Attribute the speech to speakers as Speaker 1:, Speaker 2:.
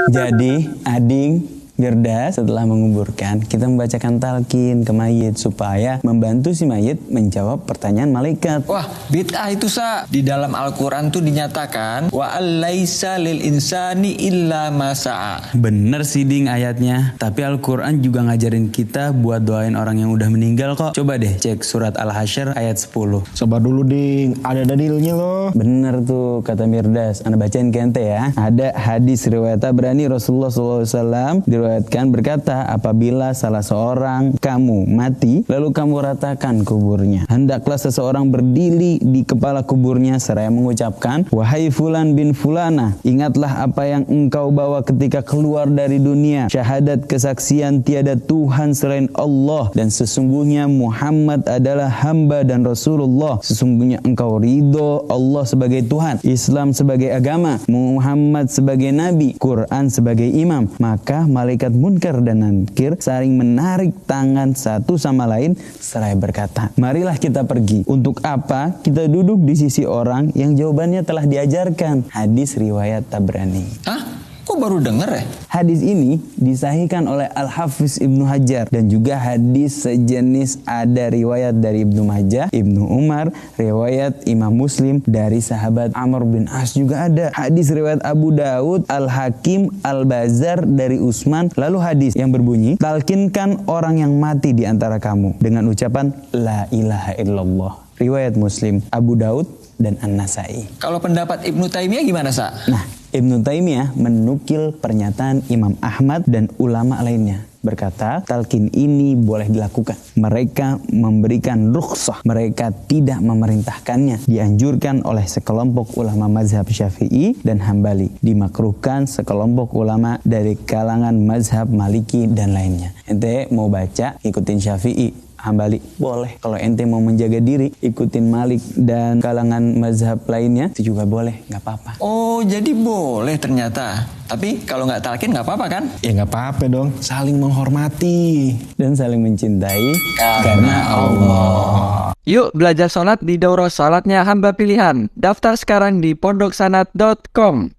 Speaker 1: Jadi, Ading, Mirda, setelah menguburkan, kita membacakan talqin ke mayit supaya membantu si mayit menjawab pertanyaan malaikat.
Speaker 2: Wah, bid'ah itu, Sa. Di dalam Al-Quran tuh dinyatakan wa alaisa lil insani illa ma sa'a.
Speaker 1: Bener sih Ding ayatnya, tapi Al-Quran juga ngajarin kita buat doain orang yang udah meninggal kok. Coba deh cek surat Al-Hasyr ayat 10.
Speaker 3: Sabar dulu Ding, ada dalilnya loh.
Speaker 1: Bener tuh kata Mirdas, Anda bacain ke ente ya. Ada hadis riwayat Tabrani, Rasulullah SAW diriwayatkan berkata, apabila salah seorang kamu mati, lalu kamu ratakan kuburnya, hendaklah seseorang berdiri di kepala kuburnya seraya mengucapkan, wahai fulan bin fulana, ingatlah apa yang engkau bawa ketika keluar dari dunia, syahadat kesaksian tiada Tuhan selain Allah, dan sesungguhnya Muhammad adalah hamba dan Rasulullah. Sesungguhnya engkau ridho Allah sebagai Tuhan, Islam sebagai agama, Muhammad sebagai nabi, Quran sebagai imam. Maka malaikat munkar dan nakir saling menarik tangan satu sama lain seraya berkata, marilah kita pergi. Untuk apa kita duduk di sisi orang yang jawabannya telah diajarkan? Hadis riwayat Tabrani.
Speaker 2: Hah? Kok baru denger ya?
Speaker 1: Hadis ini disahihkan oleh Al-Hafiz Ibnu Hajar, dan juga hadis sejenis ada riwayat dari Ibnu Majah, Ibnu Umar, riwayat Imam Muslim, dari sahabat Amr bin As juga ada. Hadis riwayat Abu Daud, Al-Hakim, Al-Bazar dari Utsman. Lalu hadis yang berbunyi, talkinkan orang yang mati di antara kamu dengan ucapan La ilaha illallah. Riwayat Muslim, Abu Daud, dan An-Nasai.
Speaker 2: Kalau pendapat Ibnu Taimiyah gimana, Sa?
Speaker 1: Nah, Ibnu Taimiyah menukil pernyataan Imam Ahmad dan ulama lainnya. Berkata, talqin ini boleh dilakukan. Mereka memberikan rukhsah, mereka tidak memerintahkannya. Dianjurkan oleh sekelompok ulama mazhab Syafi'i dan Hambali. Dimakruhkan sekelompok ulama dari kalangan mazhab Maliki dan lainnya. Ente mau baca, ikutin Syafi'i, Hambali, boleh. Kalau ente mau menjaga diri, ikutin Malik dan kalangan mazhab lainnya, itu juga boleh, nggak apa-apa.
Speaker 2: Oh, jadi boleh ternyata. Tapi kalau nggak talqin nggak apa-apa kan?
Speaker 3: Ya nggak apa-apa dong, saling menghormati
Speaker 1: Dan saling mencintai karena Allah.
Speaker 4: Yuk belajar sholat di Daurah Sholatnya Hamba Pilihan. Daftar sekarang di pondoksanad.com.